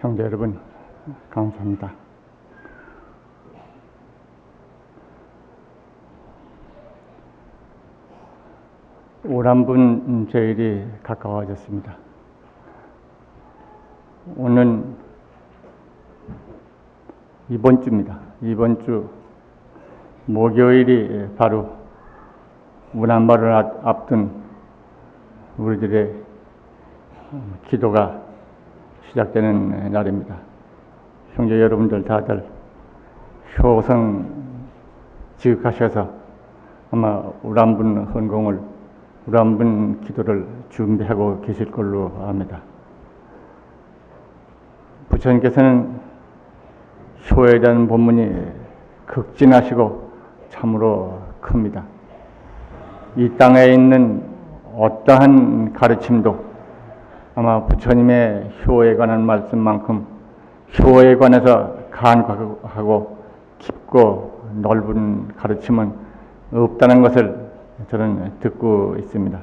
형제 여러분, 감사합니다. 오란분 제일이 가까워졌습니다. 오늘 이번 주입니다. 이번 주 목요일이 바로 운한말을 앞둔 우리들의 기도가 시작되는 날입니다. 형제 여러분들 다들 효성 지극하셔서 아마 우란분 헌공을, 우란분 기도를 준비하고 계실 걸로 압니다. 부처님께서는 효에 대한 본문이 극진하시고 참으로 큽니다. 이 땅에 있는 어떠한 가르침도 아마 부처님의 효에 관한 말씀만큼 효에 관해서 간과하고 깊고 넓은 가르침은 없다는 것을 저는 듣고 있습니다.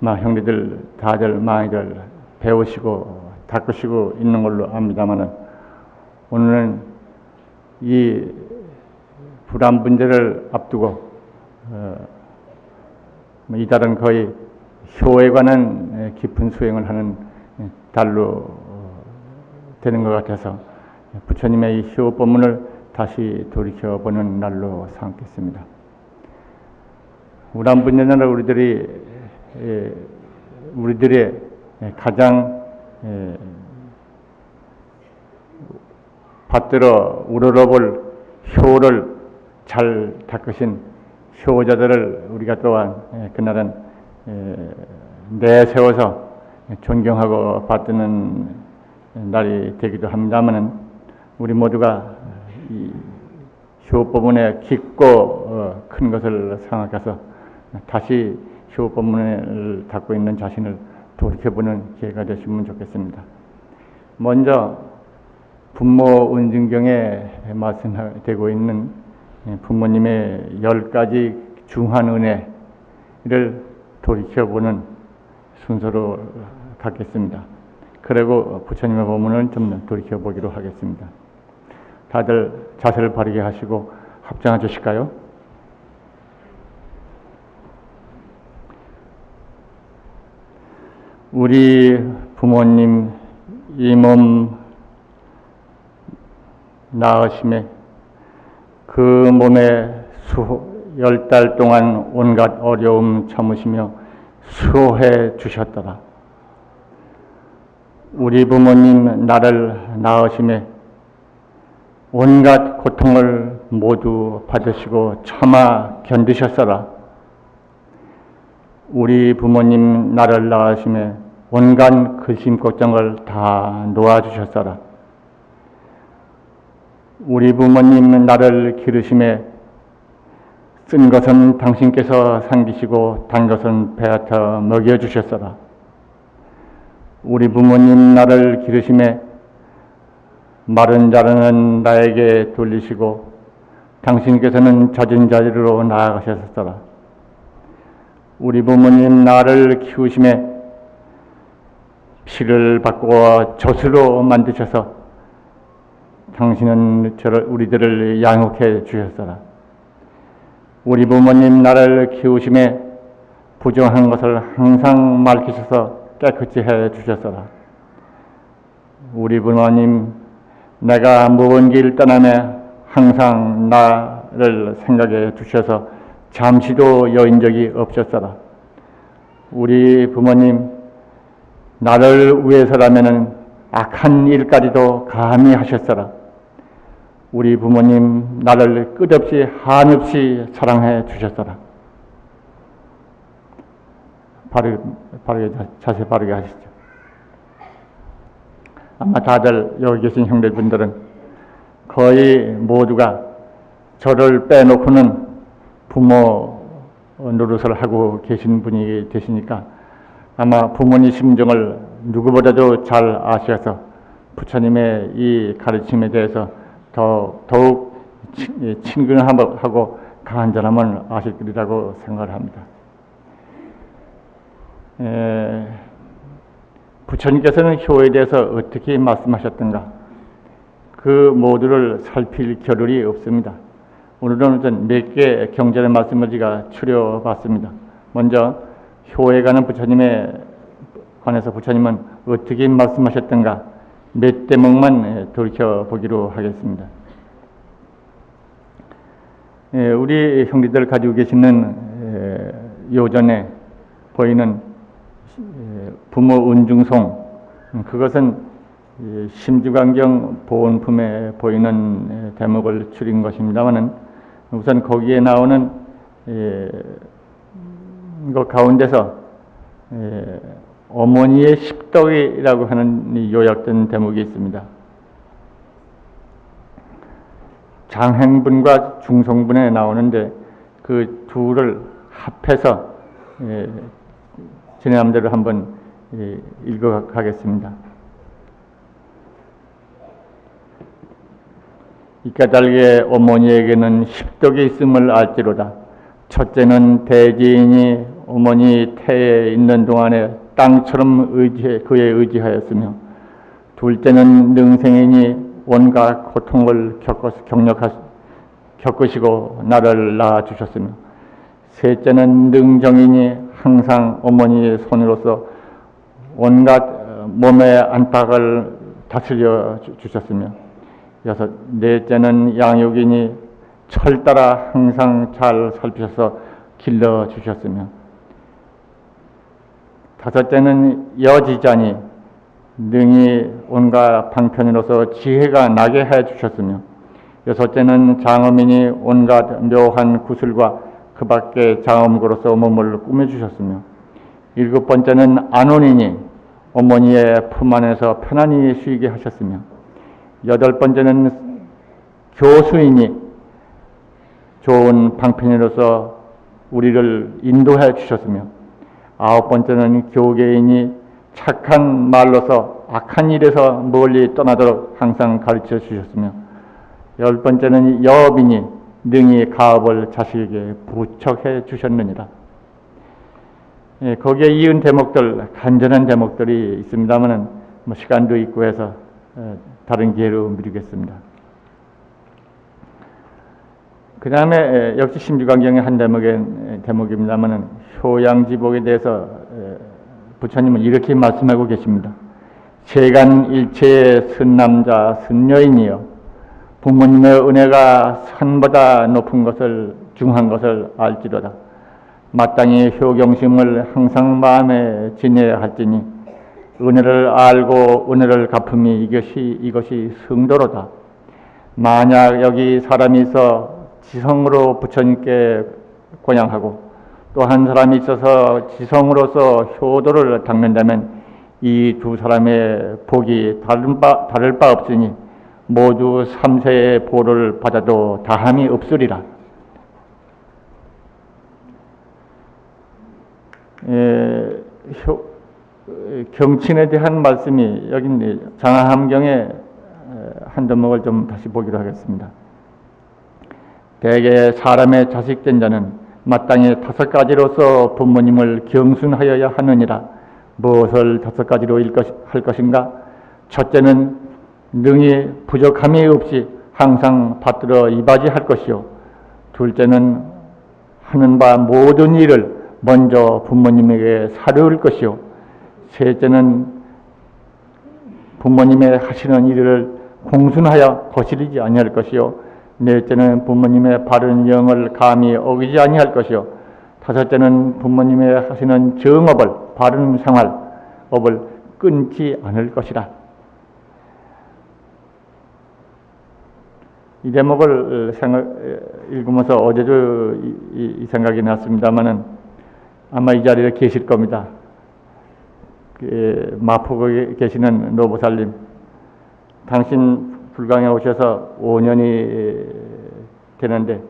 형제들 다들 많이들 배우시고 닦으시고 있는 걸로 압니다만은 오늘은 이 불안 문제를 앞두고 이달은 거의 효에 관한 깊은 수행을 하는 달로 되는 것 같아서 부처님의 이 효 법문을 다시 돌이켜보는 날로 삼겠습니다. 우란분야는 우리들의 가장 받들어 우러러볼 효를 잘 닦으신 효자들을 우리가 또한 그날은 내세워서 존경하고 받드는 날이 되기도 합니다만은 우리 모두가 이 효법문의 깊고 큰 것을 생각해서 다시 효법문을 닦고 있는 자신을 돌이켜보는 기회가 되시면 좋겠습니다. 먼저 분모 은증경에 말씀되고 있는 부모님의 10가지 중한 은혜를 돌이켜보는 순서로 갖겠습니다. 그리고 부처님의 법문을 좀 돌이켜보기로 하겠습니다. 다들 자세를 바르게 하시고 합장해 주실까요? 우리 부모님 이 몸 낳으심에 그 몸에 10달 동안 온갖 어려움 참으시며 수호해 주셨더라. 우리 부모님 나를 낳으심에 온갖 고통을 모두 받으시고 참아 견디셨어라. 우리 부모님 나를 낳으심에 온갖 근심 걱정을 다 놓아주셨어라. 우리 부모님 나를 기르심에 쓴 것은 당신께서 삼기시고 단 것은 배앗아 먹여주셨어라. 우리 부모님 나를 기르심에 마른 자루는 나에게 돌리시고 당신께서는 젖은 자리로 나아가셨더라. 우리 부모님 나를 키우심에 피를 바꾸어 젖으로 만드셔서 당신은 우리들을 양육해 주셨더라. 우리 부모님 나를 키우심에 부정한 것을 항상 밝히셔서 깨끗이 해 주셨더라. 우리 부모님 내가 먼 길 떠나며 항상 나를 생각해 주셔서 잠시도 여인 적이 없었더라. 우리 부모님 나를 위해서라면은 악한 일까지도 감히 하셨더라. 우리 부모님 나를 끝없이 한없이 사랑해 주셨더라. 자세 바르게 하시죠. 아마 다들 여기 계신 형제분들은 거의 모두가 저를 빼놓고는 부모 노릇을 하고 계신 분이 되시니까 아마 부모님 심정을 누구보다도 잘 아셔서 부처님의 이 가르침에 대해서 더욱 친근하고 간절함을 아실 것이라고 생각을 합니다. 부처님께서는 효에 대해서 어떻게 말씀하셨던가, 그 모두를 살필 겨를이 없습니다. 오늘은 몇 개 경전의 말씀을 제가 추려봤습니다. 먼저 효에 관한 부처님에 관해서 부처님은 어떻게 말씀하셨던가 몇 대목만 돌이켜보기로 하겠습니다. 우리 형제들 가지고 계시는 요전에 보이는 부모 은중송, 그것은 심주광경 보온품에 보이는 대목을 추린 것입니다만은, 우선 거기에 나오는 그 가운데서 어머니의 십덕이라고 하는 요약된 대목이 있습니다. 장행분과 중송분에 나오는데 그 둘을 합해서 지내남대로 한번 읽어가겠습니다. 이 까닭에 어머니에게는 십덕이 있음을 알지로다. 첫째는 대지인이 어머니 태에 있는 동안에 땅처럼 그에 의지하였으며, 둘째는 능생인이 온갖 고통을 겪으시고 나를 낳아주셨으며, 셋째는 능정인이 항상 어머니의 손으로서 온갖 몸의 안팎을 다스려 주셨으며, 넷째는 양육인이 철 따라 항상 잘 살피셔서 길러 주셨으며, 다섯째는 여지자니 능히 온갖 방편으로서 지혜가 나게 해 주셨으며, 여섯째는 장엄인이 온갖 묘한 구슬과 그 밖에 장엄으로서 몸을 꾸며주셨으며, 일곱 번째는 안온인이 어머니의 품 안에서 편안히 쉬게 하셨으며, 여덟 번째는 교수인이 좋은 방편으로서 우리를 인도해 주셨으며, 아홉 번째는 교계인이 착한 말로서 악한 일에서 멀리 떠나도록 항상 가르쳐 주셨으며, 열 번째는 여업인이 능히 가업을 자식에게 부척해 주셨느니라. 거기에 이은 대목들, 간절한 대목들이 있습니다만 시간도 있고 해서 다른 기회로 미루겠습니다. 그 다음에 역시 심주광경의 한 대목입니다만 효양지복에 대해서 부처님은 이렇게 말씀하고 계십니다. 세간 일체의 선남자 선여인이여, 부모님의 은혜가 산보다 높은 것을, 중한 것을 알지로다. 마땅히 효경심을 항상 마음에 지내야 할지니, 은혜를 알고 은혜를 갚음이 이것이 성도로다. 만약 여기 사람이 있어 지성으로 부처님께 공양하고 또 한 사람이 있어서 지성으로서 효도를 닦는다면 이 두 사람의 복이 다를 바 없으니 모두 삼세의 보를 받아도 다함이 없으리라. 경친에 대한 말씀이 여기 장하함경의 한 대목을 좀 다시 보기로 하겠습니다. 대개 사람의 자식된 자는 마땅히 다섯 가지로서 부모님을 경순하여야 하느니라. 무엇을 다섯 가지로 할 것인가? 첫째는 능히 부족함이 없이 항상 받들어 이바지할 것이요, 둘째는 하는 바 모든 일을 먼저 부모님에게 사려올 것이요, 셋째는 부모님의 하시는 일을 공순하여 거스르지 아니할 것이요, 넷째는 부모님의 바른 영을 감히 어기지 아니할 것이요, 다섯째는 부모님의 하시는 정업을, 바른 생활업을 끊지 않을 것이라. 이 대목을 읽으면서 어제도 이 생각이 났습니다만은 아마 이 자리에 계실 겁니다. 마포구에 계시는 노보살님, 당신 불광에 오셔서 5년이 되는데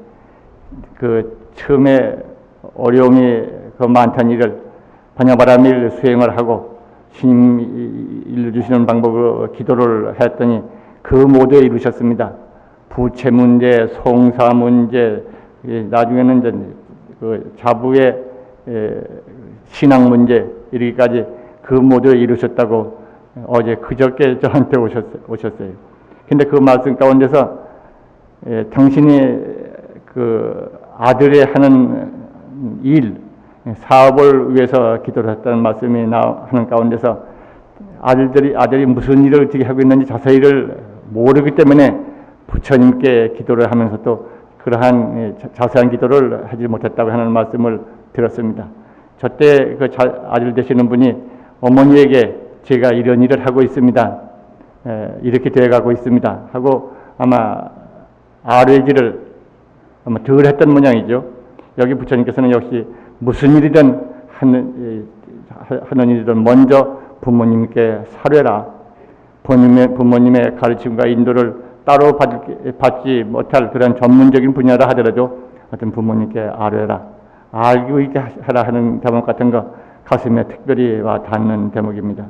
그 처음에 어려움이 그 많다는 일을 반야바라밀 수행을 하고 스님 일러주시는 방법으로 기도를 했더니 그 모두 이루셨습니다. 부채 문제, 송사 문제, 나중에는 이제 그 자부의 신앙 문제 이르기까지 그 모두 이루셨다고 어제 그저께 저한테 오셨어요. 근데 그 말씀 가운데서 당신이 그 아들이 하는 일, 사업을 위해서 기도를 했다는 말씀이 하는 가운데서 아들이 무슨 일을 어떻게 하고 있는지 자세히를 모르기 때문에 부처님께 기도를 하면서 또 그러한 자세한 기도를 하지 못했다고 하는 말씀을 들었습니다. 저때 그 아들 되시는 분이 어머니에게 제가 이런 일을 하고 있습니다. 이렇게 되어가고 있습니다. 하고 아마 RAG를 아마 덜 했던 모양이죠. 여기 부처님께서는 역시 무슨 일이든 하는 일이든 먼저 부모님께 사뢰라. 부모님의 가르침과 인도를 따로 받지 못할 그런 전문적인 분야라 하더라도 어떤 부모님께 아뢰라. 알고 있게 하라 하는 대목 같은 거 가슴에 특별히 와 닿는 대목입니다.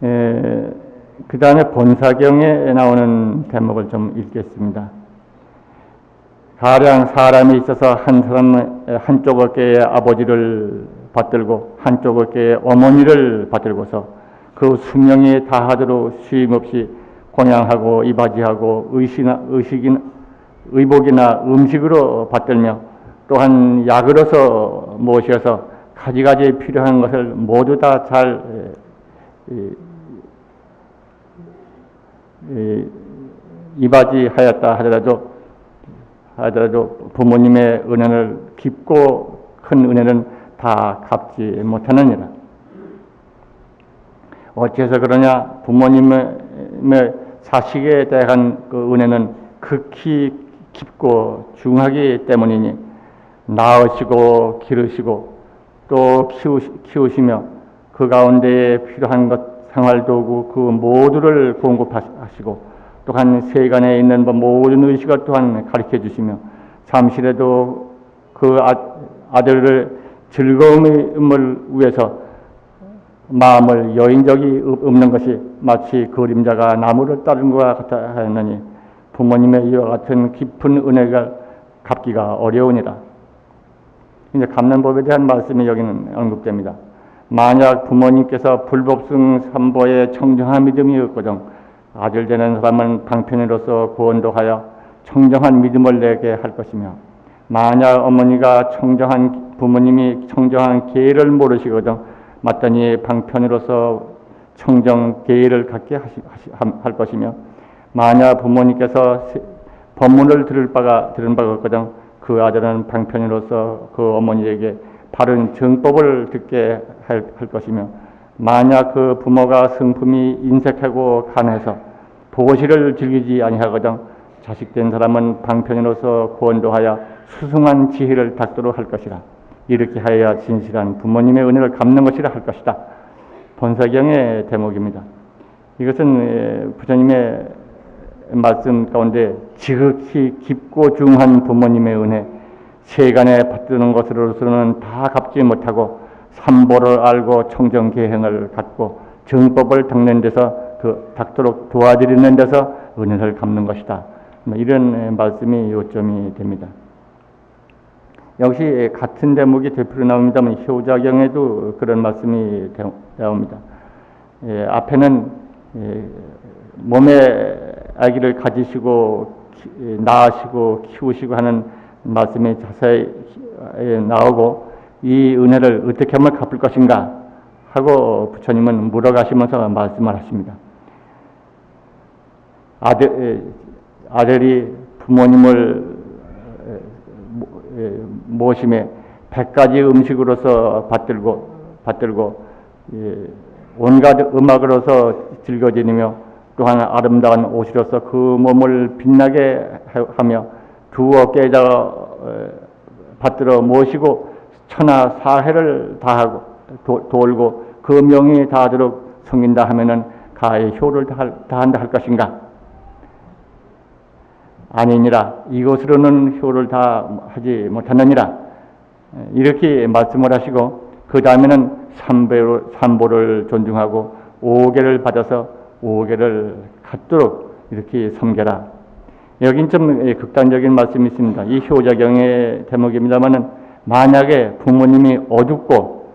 그 다음에 본사경에 나오는 대목을 좀 읽겠습니다. 가령 사람이 있어서 한 사람은 한쪽 어깨에 아버지를 받들고 한쪽 어깨에 어머니를 받들고서 그 수명이 다하도록 쉼없이 공양하고 이바지하고 의복이나 음식으로 받들며 또한 약으로서 모셔서 가지가지 필요한 것을 모두 다 잘 이바지하였다 하더라도 부모님의 은혜를 깊고 큰 은혜는 다 갚지 못하느니라. 어째서 그러냐? 부모님의 자식에 대한 그 은혜는 극히 깊고 중하기 때문이니 낳으시고 기르시고 또 키우시며 그 가운데에 필요한 것 생활도구 그 모두를 공급하시고 또한 세간에 있는 모든 의식을 또한 가르쳐 주시며 잠시라도 그 아들을 즐거움을 위해서 마음을 여인 적이 없는 것이 마치 그림자가 나무를 따른 것과 같아 하였느니 부모님의 이와 같은 깊은 은혜가 갚기가 어려우니라. 이제 갚는 법에 대한 말씀이 여기는 언급됩니다. 만약 부모님께서 불법승 삼보에 청정한 믿음이 없거든 아들 되는 사람은 방편으로서 구원도하여 청정한 믿음을 내게 할 것이며 만약 어머니가 부모님이 청정한 계를 모르시거든 맞더니 방편으로서 청정 계를 갖게 할 것이며 만약 부모님께서 법문을 들은 바가 없거든 그 아들은 방편으로서 그 어머니에게 바른 정법을 듣게 할 것이며 만약 그 부모가 성품이 인색하고 간해서 도시를 즐기지 아니하거든 자식된 사람은 방편으로서 구원도하여 수승한 지혜를 닦도록 할 것이라. 이렇게 하여야 진실한 부모님의 은혜를 갚는 것이라 할 것이다. 본사경의 대목입니다. 이것은 부처님의 말씀 가운데 지극히 깊고 중한 부모님의 은혜, 세간에 받드는 것으로서는 다 갚지 못하고 삼보를 알고 청정계행을 갖고 정법을 닦는 데서 닦도록 도와드리는 데서 은혜를 갚는 것이다. 이런 말씀이 요점이 됩니다. 역시 같은 대목이 대표로 나옵니다만 효자경에도 그런 말씀이 나옵니다. 앞에는 몸에 아기를 가지시고 낳으시고 키우시고 하는 말씀이 자세히 나오고 이 은혜를 어떻게 하면 갚을 것인가 하고 부처님은 물어가시면서 말씀을 하십니다. 아들이 부모님을 모심에 100가지 음식으로서 받들고 온갖 음악으로서 즐거지니며 또한 아름다운 옷으로서 그 몸을 빛나게 하며 두 어깨에다가 받들어 모시고 천하 사해를 다하고 돌고 그 명이 다하도록 섬긴다 하면은 가히 효를 다한다 할 것인가? 아니니라. 이것으로는 효를 다 하지 못하느니라. 이렇게 말씀을 하시고 그 다음에는 삼보를 존중하고 오계를 받아서 오계를 갖도록 이렇게 섬겨라. 여긴 좀 극단적인 말씀이 있습니다. 이 효자경의 대목입니다만은 만약에 부모님이 어둡고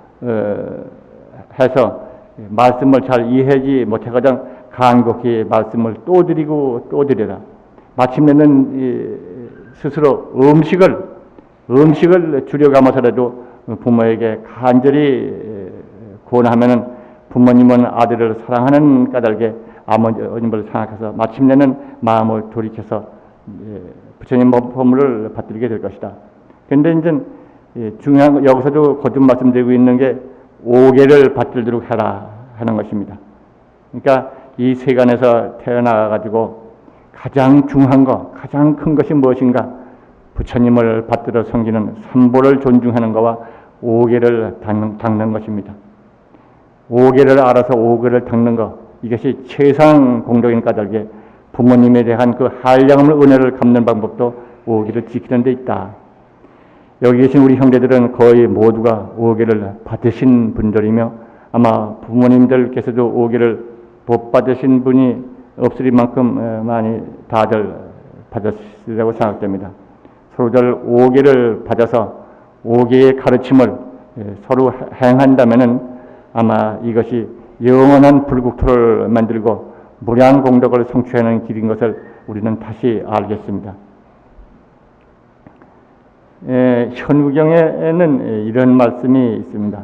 해서 말씀을 잘 이해하지 못하거든 간곡히 말씀을 또 드리고 또 드려라. 마침내는 스스로 음식을 줄여가면서라도 부모에게 간절히 권하면은 부모님은 아들을 사랑하는 까닭에 아버님을 생각해서 마침내는 마음을 돌이켜서 부처님 법문을 받들게 될 것이다. 그런데 이제 중요한 거, 여기서도 거듭 말씀드리고 있는 게 오계를 받들도록 해라 하는 것입니다. 그러니까 이 세간에서 태어나가지고 가장 중요한 거, 가장 큰 것이 무엇인가? 부처님을 받들어 섬기는 삼보를 존중하는 것과 오계를 닦는 것입니다. 오계를 알아서 오계를 닦는 것, 이것이 최상 공덕인 까닭에 부모님에 대한 그 한량없는 은혜를 갚는 방법도 오계를 지키는 데 있다. 여기 계신 우리 형제들은 거의 모두가 오계를 받으신 분들이며 아마 부모님들께서도 오계를 못 받으신 분이 없을 만큼 많이 다들 받았으리라고 생각됩니다. 서로들 오계를 받아서 오계의 가르침을 서로 행한다면은 아마 이것이 영원한 불국토를 만들고 무량 공덕을 성취하는 길인 것을 우리는 다시 알겠습니다. 현구경에는 이런 말씀이 있습니다.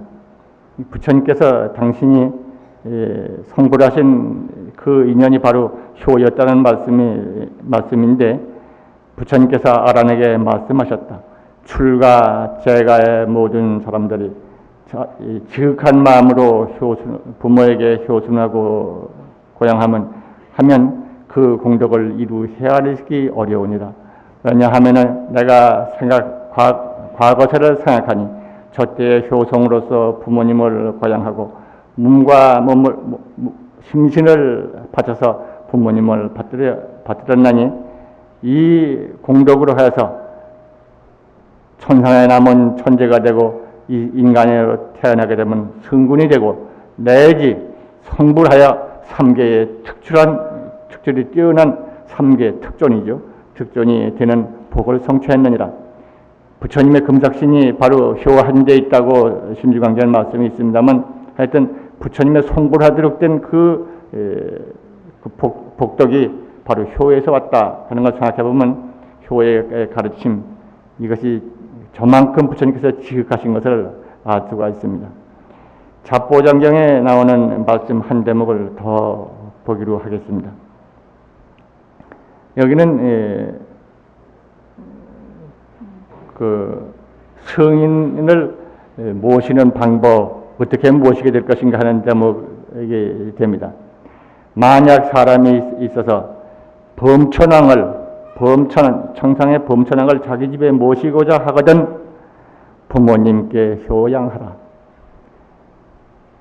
부처님께서 당신이 성불하신 그 인연이 바로 효였다는 말씀인데 부처님께서 아란에게 말씀하셨다. 출가 제가의 모든 사람들이 지극한 마음으로 부모에게 효순하고 고양하면 그 공덕을 이루 헤아리기 어려우니라. 왜냐하면 내가 과거세를 생각하니 저때의 효성으로서 부모님을 고양하고 몸과 심신을 바쳐서 부모님을 받들었나니 이 공덕으로 해서 천상에 남은 천재가 되고 이 인간으로 태어나게 되면 성군이 되고 내지 성불하여 삼계의 특출이 뛰어난 삼계 특존이죠. 특존이 되는 복을 성취했느니라. 부처님의 금삭신이 바로 효한 데 있다고 심지광전 말씀이 있습니다만 하여튼 부처님의 성불하도록 된 그 복덕이 바로 효에서 왔다 하는 걸 생각해 보면 효의 가르침 이것이 저만큼 부처님께서 지극하신 것을 알 수가 있습니다. 잡보장경에 나오는 말씀 한 대목을 더 보기로 하겠습니다. 여기는 그 성인을 모시는 방법 어떻게 모시게 될 것인가 하는 제목이 됩니다. 만약 사람이 있어서 청상의 범천왕을 자기 집에 모시고자 하거든 부모님께 효양하라.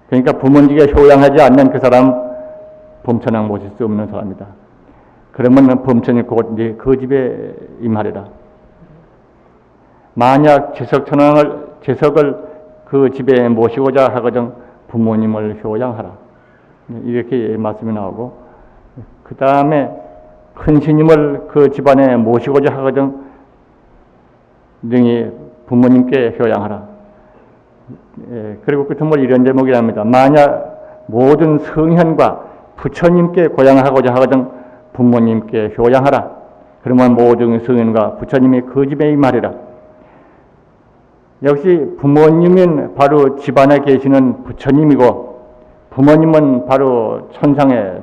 그러니까 부모님께 효양하지 않는 그 사람 범천왕 모실 수 없는 사람이다. 그러면 범천이 곧 그 집에 임하리라. 만약 재석을 그 집에 모시고자 하거든 부모님을 효양하라. 이렇게 말씀이 나오고 그 다음에 큰 스님을 그 집안에 모시고자 하거든 능히 부모님께 효양하라. 그리고 끝은 이런 제목이 납니다. 만약 모든 성현과 부처님께 고양하고자 하거든 부모님께 효양하라. 그러면 모든 성현과 부처님이 그 집에 임하리라. 역시 부모님은 바로 집안에 계시는 부처님이고 부모님은 바로 천상의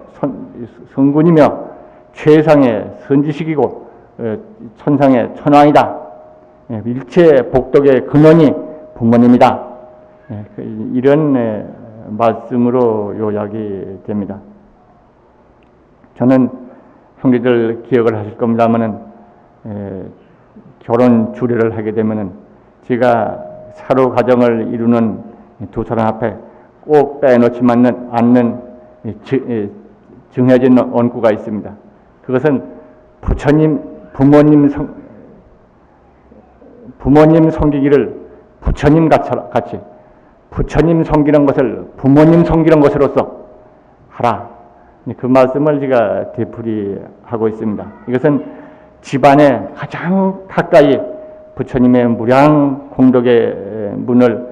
성군이며 최상의 선지식이고 천상의 천왕이다. 일체 복덕의 근원이 부모님이다. 이런 말씀으로 요약이 됩니다. 저는 형제들 기억을 하실 겁니다만은 결혼 주례를 하게 되면은 제가 사로 가정을 이루는 두 사람 앞에 꼭 빼놓지 않는 정해진 원구가 있습니다. 그것은 부모님 섬기기를 부처님 같이 부처님 섬기는 것을 부모님 섬기는 것으로서 하라. 그 말씀을 제가 되풀이하고 있습니다. 이것은 집안에 가장 가까이 부처님의 무량 공덕의 문을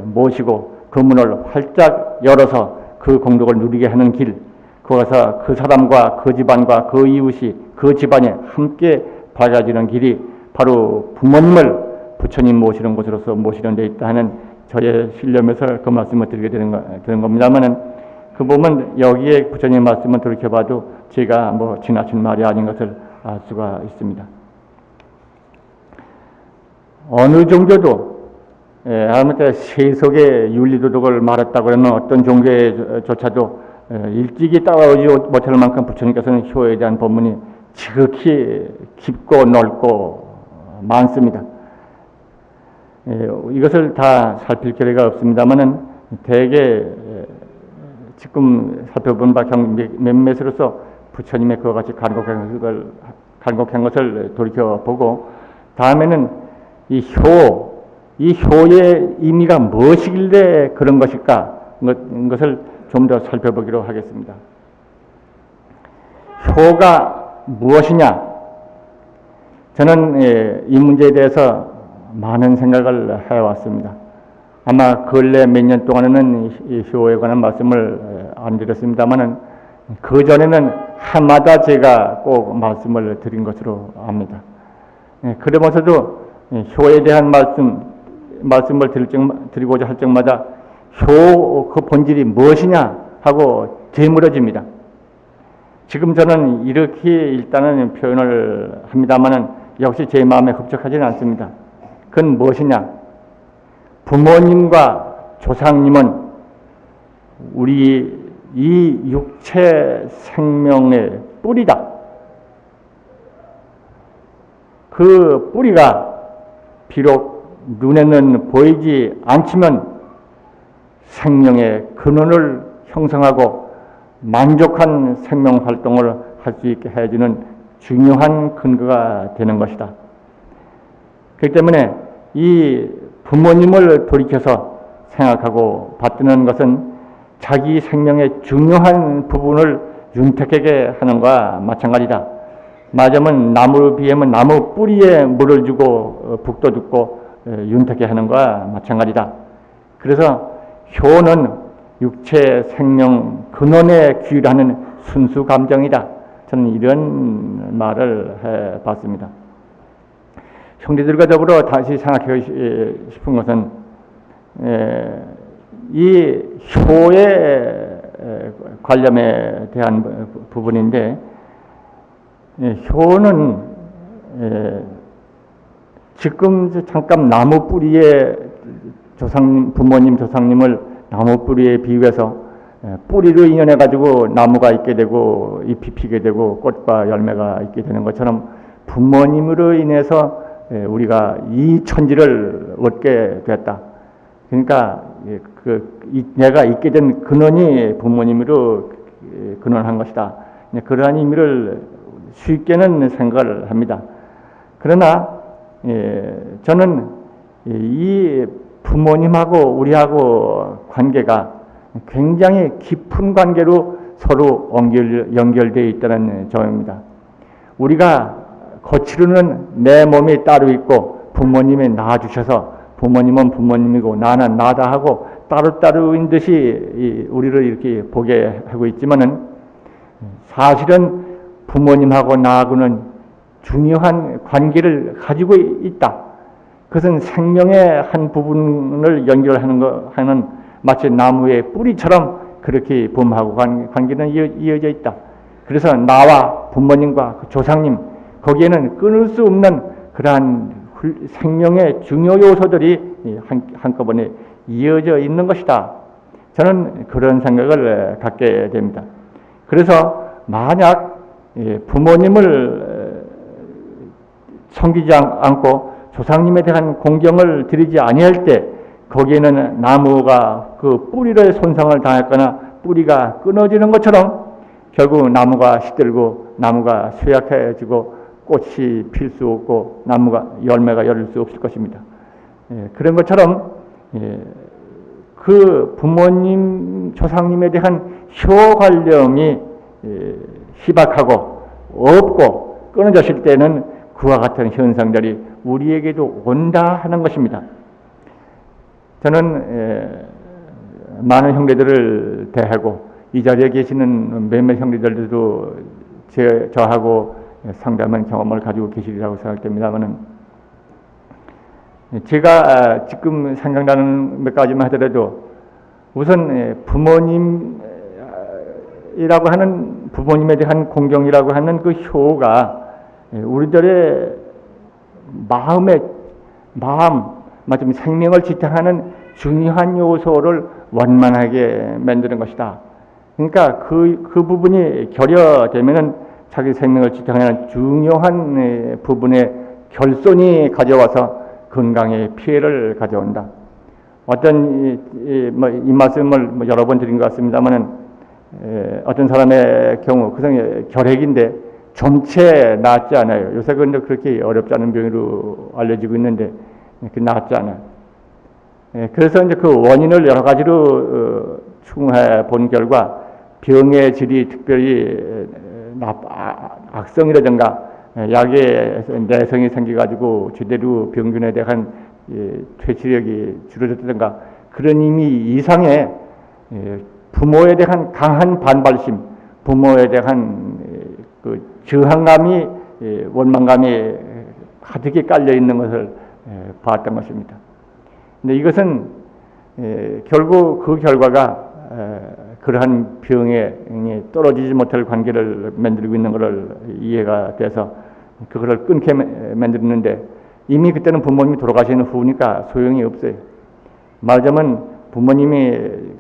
모시고 그 문을 활짝 열어서 그 공덕을 누리게 하는 길, 거기서 그 사람과 그 집안과 그 이웃이 그 집안이 함께 밝아지는 길이 바로 부모님을 부처님 모시는 곳으로서 모시는 데 있다 하는 저의 신념에서 그 말씀을 드리게 되는 겁니다만은, 그 보면 여기에 부처님 말씀을 돌이켜봐도 제가 뭐 지나친 말이 아닌 것을 알 수가 있습니다. 어느 종교도 하다못해 세속의 윤리도덕을 말했다고 하는 어떤 종교조차도 일찍이 따라오지 못할 만큼 부처님께서는 효에 대한 법문이 지극히 깊고 넓고 많습니다. 이것을 다 살필 기회가 없습니다만은 대개 지금 살펴본 바 몇몇으로서 부처님의 그와 같이 간곡한 것을 돌이켜보고, 다음에는 이 효의 의미가 무엇이길래 그런 것일까, 것을 좀 더 살펴보기로 하겠습니다. 효가 무엇이냐? 저는 이 문제에 대해서 많은 생각을 해왔습니다. 아마 근래 몇 년 동안에는 이 효에 관한 말씀을 안 드렸습니다만은, 그 전에는 해마다 제가 꼭 말씀을 드린 것으로 압니다. 그러면서도 효에 대한 말씀을 드리고자 할 적마다 효 그 본질이 무엇이냐 하고 되물어집니다. 지금 저는 이렇게 일단은 표현을 합니다만은 역시 제 마음에 흡족하지는 않습니다. 그건 무엇이냐? 부모님과 조상님은 우리 이 육체 생명의 뿌리다. 그 뿌리가 비록 눈에는 보이지 않지만 생명의 근원을 형성하고 만족한 생명 활동을 할 수 있게 해주는 중요한 근거가 되는 것이다. 그렇기 때문에 이 부모님을 돌이켜서 생각하고 받드는 것은 자기 생명의 중요한 부분을 윤택하게 하는 것과 마찬가지다. 말하자면 나무 비에면 나무 뿌리에 물을 주고 북도 듣고 윤택하게 하는 것과 마찬가지다. 그래서 효는 육체 생명 근원에 귀의하는 순수 감정이다. 저는 이런 말을 해봤습니다. 형제들과 더불어 다시 생각해 싶은 것은 이 효의 관념에 대한 부분인데, 효는 지금 잠깐 나무 뿌리에 부모님, 조상님을 나무 뿌리에 비유해서 뿌리로 인연해 가지고 나무가 있게 되고 잎이 피게 되고 꽃과 열매가 있게 되는 것처럼 부모님으로 인해서 우리가 이 천지를 얻게 됐다. 그러니까 내가 있게 된 근원이 부모님으로 근원한 것이다. 그러한 의미를 쉽게는 생각을 합니다. 그러나 저는 이 부모님하고 우리하고 관계가 굉장히 깊은 관계로 서로 연결되어 있다는 점입니다. 우리가 거치르는 내 몸이 따로 있고 부모님이 낳아주셔서 부모님은 부모님이고 나는 나다 하고 따로따로인 듯이 우리를 이렇게 보게 하고 있지만은, 사실은 부모님하고 나하고는 중요한 관계를 가지고 있다. 그것은 생명의 한 부분을 연결하는 마치 나무의 뿌리처럼 그렇게 부모하고 관계는 이어져 있다. 그래서 나와 부모님과 그 조상님, 거기에는 끊을 수 없는 그러한 생명의 중요 요소들이 한꺼번에 이어져 있는 것이다. 저는 그런 생각을 갖게 됩니다. 그래서 만약 부모님을 섬기지 않고 조상님에 대한 공경을 드리지 아니할 때, 거기에는 나무가 그 뿌리를 손상을 당했거나 뿌리가 끊어지는 것처럼 결국 나무가 시들고 나무가 쇠약해지고 꽃이 필 수 없고 나무가 열매가 열릴 수 없을 것입니다. 그런 것처럼 그 부모님, 조상님에 대한 효관념이 희박하고 없고 끊어졌을 때는 그와 같은 현상들이 우리에게도 온다 하는 것입니다. 저는 많은 형제들을 대하고 이 자리에 계시는 몇몇 형제들도 저하고 상담한 경험을 가지고 계시리라고 생각됩니다만은 제가 지금 생각나는 몇 가지만 하더라도 우선 부모님이라고 하는 부모님에 대한 공경이라고 하는 그 효가 우리들의 마음, 마침 생명을 지탱하는 중요한 요소를 원만하게 만드는 것이다. 그러니까 그 부분이 결여되면은 자기 생명을 지탱하는 중요한 부분의 결손이 가져와서 건강에 피해를 가져온다. 어떤 이 말씀을 여러 번 드린 것 같습니다만은 어떤 사람의 경우 그 사람이 결핵인데 점체 낫지 않아요. 요새 근데 그렇게 어렵지 않은 병으로 알려지고 있는데 낫지 않아요. 그래서 이제 그 원인을 여러 가지로 추궁해 본 결과 병의 질이 특별히 악성이라든가 약에 내성이 생겨가지고 제대로 병균에 대한 퇴치력이 줄어들다든가 그런 의미 이상의 부모에 대한 강한 반발심, 부모에 대한 그 저항감이 원망감이 가득히 깔려 있는 것을 봤던 것입니다. 근데 이것은 결국 그 결과가 그러한 병에 떨어지지 못할 관계를 만들고 있는 것을 이해가 돼서 그거를 끊게 만들었는데 이미 그때는 부모님이 돌아가시는 후니까 소용이 없어요. 말하자면 부모님이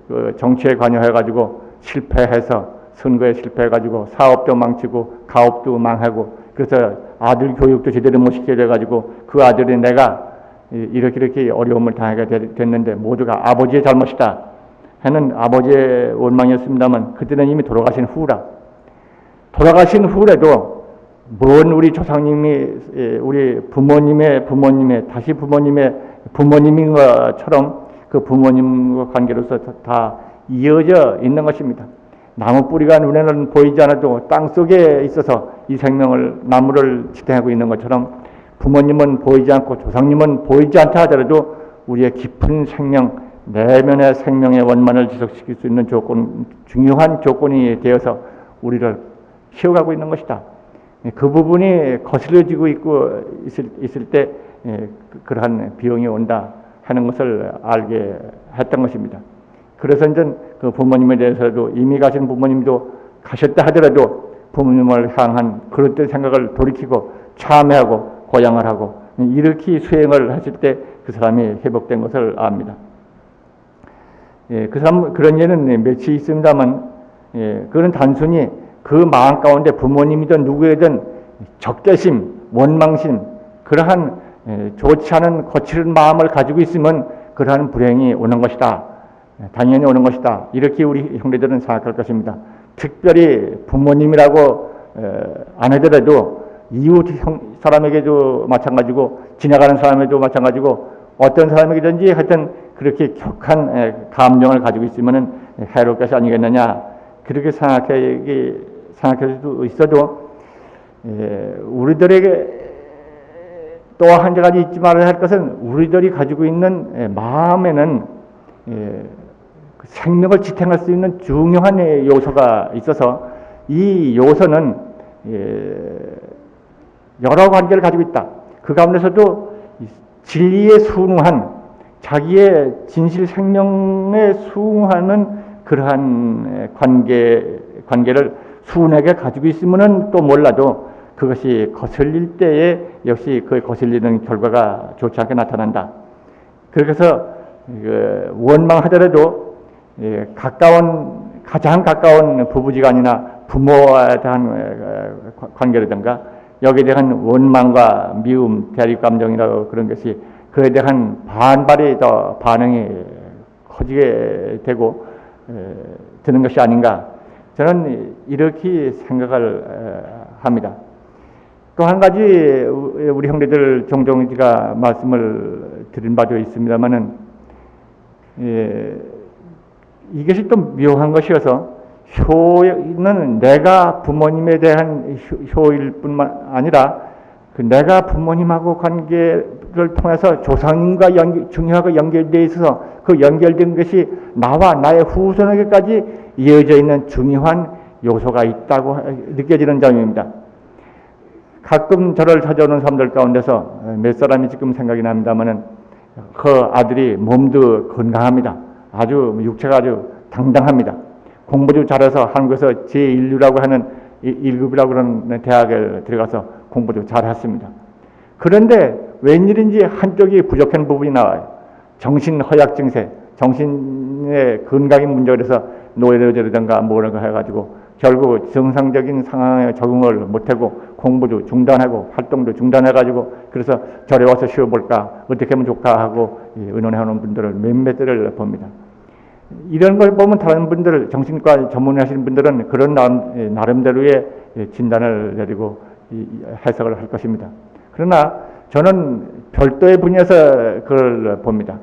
그 정치에 관여해가지고 실패해서 선거에 실패해가지고 사업도 망치고 가업도 망하고 그래서 아들 교육도 제대로 못 시켜야 돼가지고 그 아들이 내가 이렇게 어려움을 당하게 됐는데 모두가 아버지의 잘못이다 하는 아버지의 원망이었습니다만 그때는 이미 돌아가신 후라. 돌아가신 후라도 먼 우리 조상님이 우리 부모님의 다시 부모님의 부모님인 것처럼 그 부모님과 관계로서 다 이어져 있는 것입니다. 나무 뿌리가 눈에는 보이지 않아도 땅 속에 있어서 이 생명을 나무를 지탱하고 있는 것처럼 부모님은 보이지 않고 조상님은 보이지 않다 하더라도 우리의 깊은 생명 내면의 생명의 원만을 지속시킬 수 있는 중요한 조건이 되어서 우리를 키워가고 있는 것이다. 그 부분이 거슬려지고 있을 때 그러한 비용이 온다 하는 것을 알게 했던 것입니다. 그래서 이제 그 부모님에 대해서도 이미 가신 부모님도 가셨다 하더라도 부모님을 향한 그릇된 생각을 돌이키고 참회하고 고향을 하고 이렇게 수행을 했을 때 그 사람이 회복된 것을 압니다. 그 사람 그런 예는 몇이 있습니다만 그건 단순히 그 마음 가운데 부모님이든 누구이든 적대심, 원망심 그러한 좋지 않은 거칠은 마음을 가지고 있으면 그러한 불행이 오는 것이다. 당연히 오는 것이다. 이렇게 우리 형제들은 생각할 것입니다. 특별히 부모님이라고 안 하더라도 이웃 사람에게도 마찬가지고 지나가는 사람에게도 마찬가지고 어떤 사람에게든지 하여튼 그렇게 격한 감정을 가지고 있으면 해로울 것이 아니겠느냐 그렇게 생각할 수도 있어도 우리들에게 또 한 가지 잊지 말아야 할 것은 우리들이 가지고 있는 마음에는 생명을 지탱할 수 있는 중요한 요소가 있어서 이 요소는 여러 관계를 가지고 있다. 그 가운데서도 진리에 순응한 자기의 진실 생명에 순응하는 그러한 관계를 순하게 가지고 있으면은 또 몰라도 그것이 거슬릴 때에 역시 그 거슬리는 결과가 좋지 않게 나타난다. 그래서 원망하더라도 가장 가까운 부부지간이나 부모에 대한 관계라든가 여기에 대한 원망과 미움, 대립감정이라고 그런 것이 그에 대한 반발이 더 반응이 커지게 되고 드는 것이 아닌가 저는 이렇게 생각을 합니다. 또 한 가지 우리 형제들 종종 제가 말씀을 드린 바도 있습니다만은 이것이 또 묘한 것이어서 효는 내가 부모님에 대한 효일 뿐만 아니라 그 내가 부모님하고 관계를 통해서 조상님과 중요하게 연결되어 있어서 그 연결된 것이 나와 나의 후손에게까지 이어져 있는 중요한 요소가 있다고 느껴지는 점입니다. 가끔 저를 찾아오는 사람들 가운데서 몇 사람이 지금 생각이 납니다만은 그 아들이 몸도 건강합니다. 아주 육체가 아주 당당합니다. 공부도 잘해서 한국에서 제1류라고 하는 1급이라고 그러는 대학에 들어가서 공부도 잘했습니다. 그런데 웬일인지 한쪽이 부족한 부분이 나와요. 정신 허약 증세, 정신의 건강이 문제가 돼서 노예로제라든가 뭐라고 해가지고 결국 정상적인 상황에 적응을 못하고 공부도 중단하고 활동도 중단해가지고 그래서 절에 와서 쉬어볼까 어떻게 하면 좋을까 하고 의논해오는 분들을 몇몇들을 봅니다. 이런 걸 보면 다른 분들 정신과 전문하시는 분들은 그런 나름대로의 진단을 내리고 해석을 할 것입니다. 그러나 저는 별도의 분야에서 그걸 봅니다.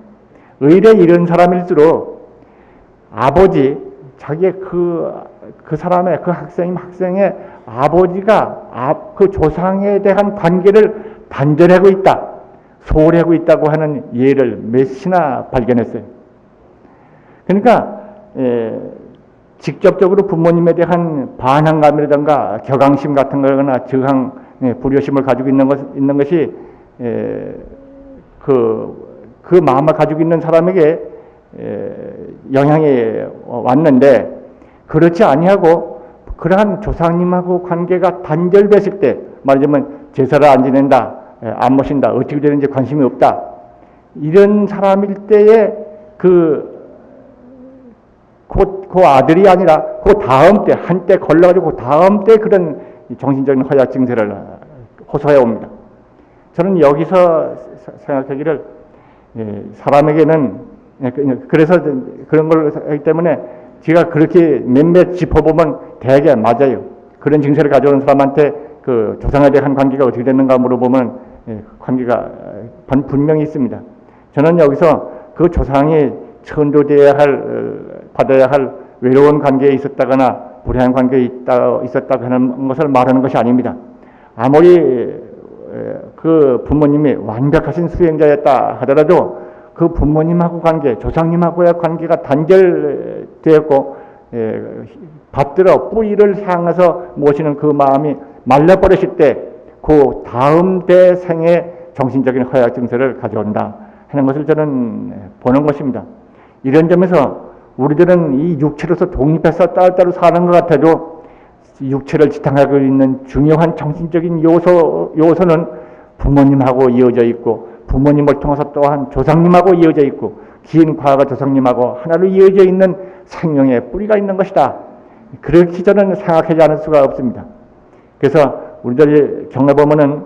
의뢰 이런 사람일수록 아버지 자기의 그 사람의 그 학생의 아버지가 그 조상에 대한 관계를 단절하고 있다, 소홀히 하고 있다고 하는 예를 몇이나 발견했어요. 그러니까 직접적으로 부모님에 대한 반항감이라든가 격앙심 같은 거나 저항, 불효심을 가지고 있는 것이 그 마음을 가지고 있는 사람에게 영향이 왔는데 그렇지 아니하고 그러한 조상님하고 관계가 단절됐을 때 말하자면 제사를 안 지낸다, 안 모신다, 어떻게 되는지 관심이 없다 이런 사람일 때에 그 아들이 아니라 그 다음 때 한때 걸러가지고 그 다음 때 그런 정신적인 허약 증세를 호소해 옵니다. 저는 여기서 생각하기를 사람에게는 그래서 그런 걸 하기 때문에 제가 그렇게 몇몇 짚어보면 대개 맞아요. 그런 증세를 가져오는 사람한테 그 조상에 대한 관계가 어떻게 됐는가 물어보면 관계가 분명히 있습니다. 저는 여기서 그 조상이 천도되어야 받아야 할 외로운 관계에 있었다거나 불행한 관계에 있었다고 하는 것을 말하는 것이 아닙니다. 아무리 그 부모님이 완벽하신 수행자였다 하더라도 그 부모님하고 관계, 조상님하고의 관계가 단절되었고 받들어 뿌리를 향해서 모시는 그 마음이 말라버리실 때 그 다음 대 생의 정신적인 허약 증세를 가져온다 하는 것을 저는 보는 것입니다. 이런 점에서 우리들은 이 육체로서 독립해서 따로따로 사는 것 같아도 육체를 지탱하고 있는 중요한 정신적인 요소는 부모님하고 이어져 있고 부모님을 통해서 또한 조상님하고 이어져 있고 긴 과거 조상님하고 하나로 이어져 있는 생명의 뿌리가 있는 것이다. 그렇게 저는 생각하지 않을 수가 없습니다. 그래서 우리들이 경험해보면은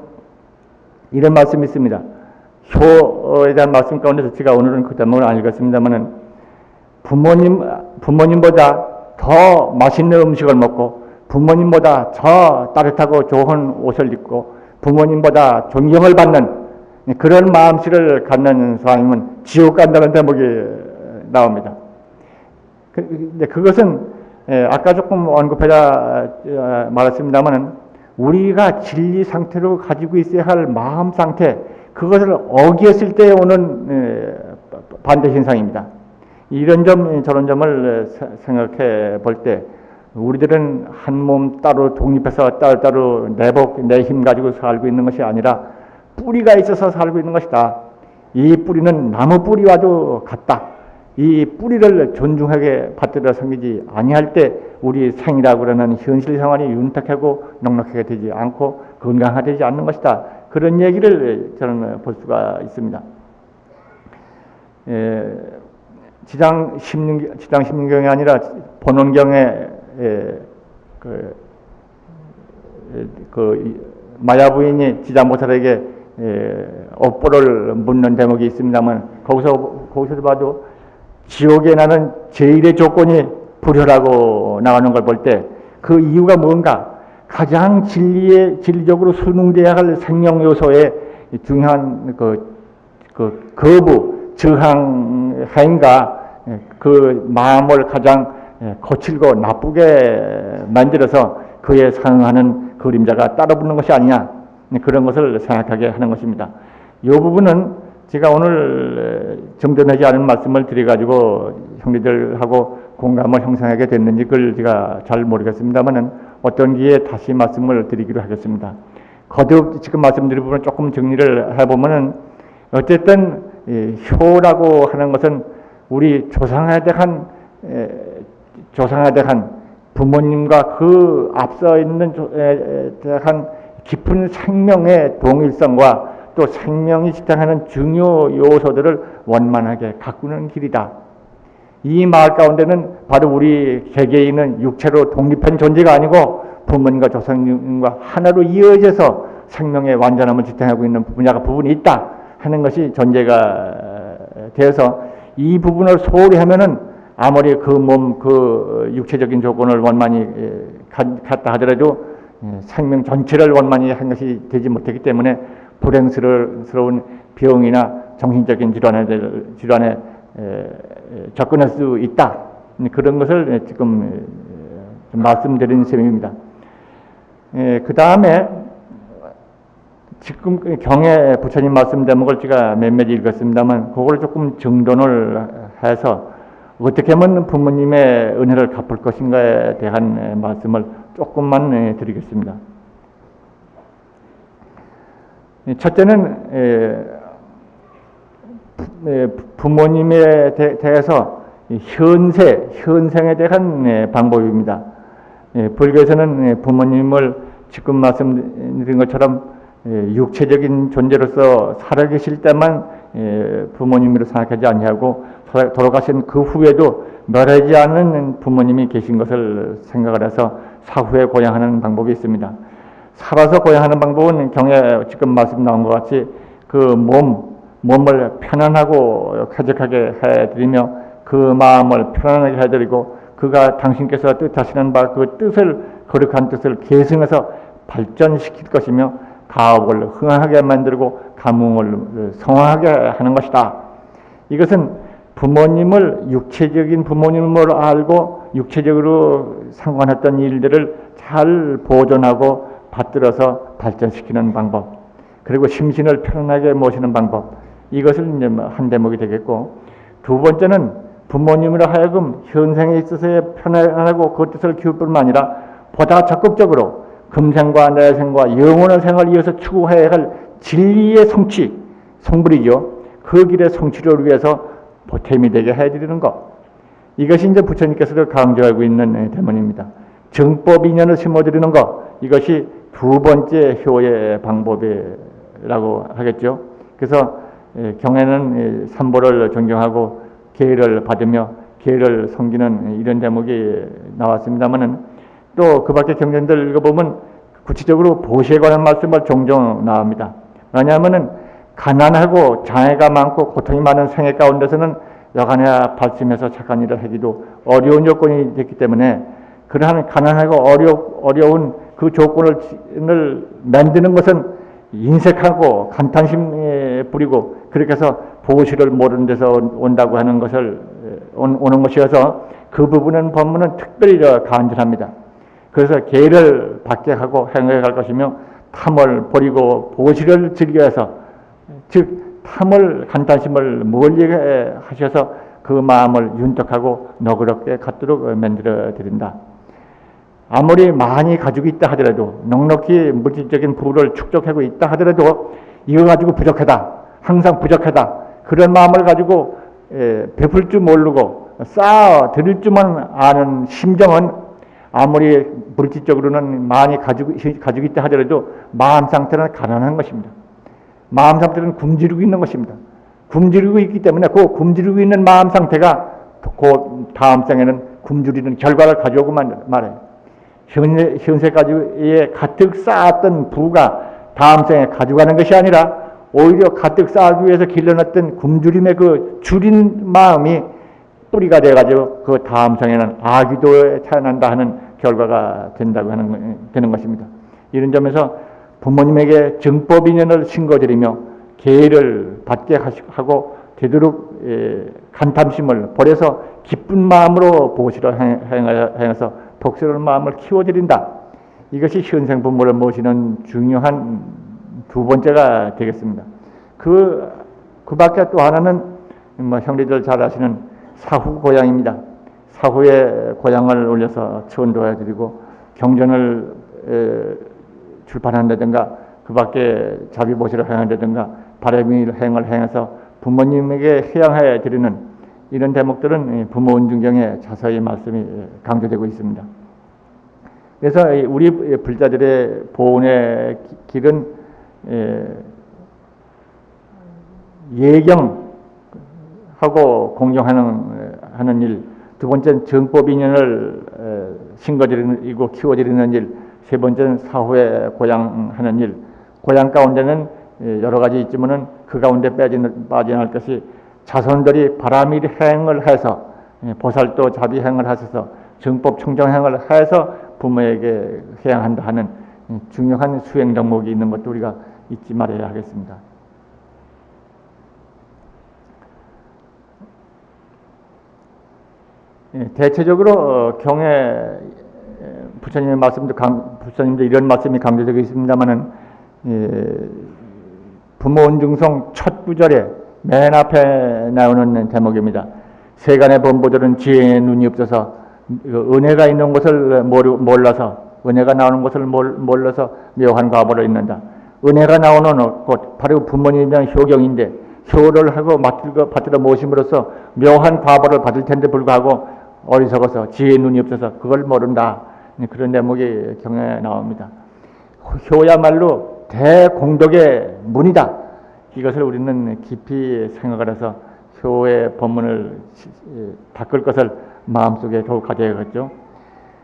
이런 말씀이 있습니다. 효에 대한 말씀 가운데서 제가 오늘은 그 대목을 안 읽었습니다만은 부모님보다 더 맛있는 음식을 먹고 부모님보다 더 따뜻하고 좋은 옷을 입고 부모님보다 존경을 받는 그런 마음씨를 갖는 사람이면 지옥 간다는 대목이 나옵니다. 근데 그것은 아까 조금 언급하자 말했습니다만은 우리가 진리 상태로 가지고 있어야 할 마음 상태 그것을 어기었을 때 오는 반대 현상입니다. 이런 점 저런 점을 생각해 볼 때 우리들은 한 몸 따로 독립해서 따로 내 힘 가지고 살고 있는 것이 아니라 뿌리가 있어서 살고 있는 것이다. 이 뿌리는 나무 뿌리와도 같다. 이 뿌리를 존중하게 받들어 섬기지 아니할 때 우리 생이라고 그러는 현실 생활이 윤택하고 넉넉하게 되지 않고 건강하지 않는 것이다. 그런 얘기를 저는 볼 수가 있습니다. 지장 십륜경이 아니라 본원경에 그 마야 부인이 지장보살에게 업보를 묻는 대목이 있습니다만 거기서 봐도 지옥에 나는 제일의 조건이 불효라고 나가는 걸 볼 때 그 이유가 뭔가 가장 진리적으로 순응돼야 할 생명 요소의 중요한 거부, 저항 행위가 그 마음을 가장 거칠고 나쁘게 만들어서 그에 상응하는 그림자가 따라붙는 것이 아니냐 그런 것을 생각하게 하는 것입니다. 이 부분은 제가 오늘 정돈하지 않은 말씀을 드려가지고 형제들하고 공감을 형성하게 됐는지 그걸 제가 잘 모르겠습니다만은 어떤 기회에 다시 말씀을 드리기로 하겠습니다. 거듭 지금 말씀드린 부분을 조금 정리를 해보면은 어쨌든 효라고 하는 것은 우리 조상에 대한 부모님과 그 앞서 있는 대한 깊은 생명의 동일성과 또 생명이 지탱하는 중요 요소들을 원만하게 가꾸는 길이다. 이 말 가운데는 바로 우리 개개인은 육체로 독립한 존재가 아니고 부모님과 조상님과 하나로 이어져서 생명의 완전함을 지탱하고 있는 부분이 있다 하는 것이 전제가 되어서 이 부분을 소홀히 하면은 아무리 그 육체적인 조건을 원만히 갖다 하더라도 생명 전체를 원만히 한 것이 되지 못했기 때문에 불행스러운 병이나 정신적인 질환에 접근할 수 있다. 그런 것을 지금 말씀드린 셈입니다. 그 다음에 지금 경에 부처님 말씀 대목을 제가 몇몇 읽었습니다만 그걸 조금 정돈을 해서 어떻게 하면 부모님의 은혜를 갚을 것인가에 대한 말씀을 조금만 드리겠습니다. 첫째는 부모님에 대해서 현생에 대한 방법입니다. 불교에서는 부모님을 지금 말씀드린 것처럼 육체적인 존재로서 살아계실 때만 부모님으로 생각하지 아니하고 돌아가신 그 후에도 멸하지 않는 부모님이 계신 것을 생각을 해서 사후에 고향하는 방법이 있습니다. 살아서 고향하는 방법은 경에 지금 말씀 나온 것 같이 그 몸을 편안하고 쾌적하게 해드리며 그 마음을 편안하게 해드리고 그가 당신께서 뜻하시는 바 그 거룩한 뜻을 계승해서 발전시킬 것이며 가업을 흥하게 만들고 가문을 성하게 하는 것이다. 이것은 부모님을 육체적인 부모님으로 알고 육체적으로 상관했던 일들을 잘 보존하고 받들어서 발전시키는 방법, 그리고 심신을 편안하게 모시는 방법, 이것을 이제 한 대목이 되겠고, 두 번째는 부모님으로 하여금 현생에 있어서의 편안하고 그 뜻을 키울 뿐만 아니라 보다 적극적으로 금생과 내생과 영원한 생을 이어서 추구해야 할 진리의 성불이죠. 그 길의 성취를 위해서 보탬이 되게 해드리는 것. 이것이 이제 부처님께서도 강조하고 있는 대문입니다. 정법 인연을 심어드리는 것. 이것이 두 번째 효의 방법이라고 하겠죠. 그래서 경에는 삼보를 존경하고 계를 받으며 계를 섬기는 이런 대목이 나왔습니다만은 또 그 밖에 경전들 읽어보면 구체적으로 보시에 관한 말씀을 종종 나옵니다. 왜냐하면은 가난하고 장애가 많고 고통이 많은 생애 가운데서는 여간에 발심해서 착한 일을 하기도 어려운 조건이 됐기 때문에 그러한 가난하고 어려운 그 조건을 만드는 것은 인색하고 간탄심에 부리고 그렇게 해서 보시를 모르는 데서 온다고 하는 것을 오는 것이어서 그 부분은 법문은 특별히 간절합니다. 그래서 계를 받게 하고 행해 갈 것이며 탐을 버리고 보시를 즐겨해서 즉 탐을 간단심을 멀리 하셔서 그 마음을 윤택하고 너그럽게 갖도록 만들어 드린다. 아무리 많이 가지고 있다 하더라도 넉넉히 물질적인 부를 축적하고 있다 하더라도 이거 가지고 부족하다. 항상 부족하다. 그런 마음을 가지고 베풀 줄 모르고 쌓아 드릴 줄만 아는 심정은 아무리 물질적으로는 많이 가지고 있다 하더라도 마음 상태는 가난한 것입니다. 마음 상태는 굶주리고 있는 것입니다. 굶주리고 있기 때문에 그 굶주리고 있는 마음 상태가 그 다음 생에는 굶주리는 결과를 가져오고 말해요. 현세까지에 가득 쌓았던 부가 다음 생에 가져가는 것이 아니라 오히려 가득 쌓기 위해서 길러놨던 굶주림의 그 줄인 마음이 뿌리가 돼가지고 그 다음 생에는 아기도에 태어난다 하는 결과가 되는 것입니다. 이런 점에서 부모님에게 정법 인연을 신고드리며 계를 받게 하고 되도록 간탐심을 버려서 기쁜 마음으로 보시를 행해서 복스러운 마음을 키워드린다. 이것이 현생 부모를 모시는 중요한 두 번째가 되겠습니다. 그 밖에 또 하나는 형제들 잘 아시는 사후 고향입니다. 사후에 고향을 올려서 천도해드리고 경전을 출판한다든가 그 밖에 자비보시를 행한다든가 바람일 행을 행해서 부모님에게 회양해 드리는 이런 대목들은 부모 은중경에 자세히 말씀이 강조되고 있습니다. 그래서 우리 불자들의 보훈의 길은 예경하고 공경하는 일, 두 번째는 정법 인연을 심거드리고 키워드리는 일, 세 번째는 사후에 고양하는 일. 고양 가운데는 여러 가지 있지만은 그 가운데 빠져나갈 것이 자손들이 바람일 행을 해서 보살도 자비 행을 하셔서 정법 청정 행을 해서 부모에게 회양한다 하는 중요한 수행 덕목이 있는 것도 우리가 잊지 말아야 하겠습니다. 대체적으로 경에 부처님의 말씀도 부처님도 이런 말씀이 강조되고 있습니다만은 부모 은중송 첫 구절에 맨 앞에 나오는 대목입니다. 세간의 범보들은 지혜의 눈이 없어서 은혜가 있는 것을 몰라서 은혜가 나오는 것을 몰라서 묘한 과보를 잊는다. 은혜가 나오는 곳 바로 부모님에 대한 효경인데 효를 하고 받들어 모심으로써 묘한 과보를 받을 텐데 불구하고 어리석어서 지혜의 눈이 없어서 그걸 모른다. 그런 대목이 경에 나옵니다. 효야말로 대공덕의 문이다. 이것을 우리는 깊이 생각을 해서 효의 법문을 닦을 것을 마음속에 더욱 가져야겠죠.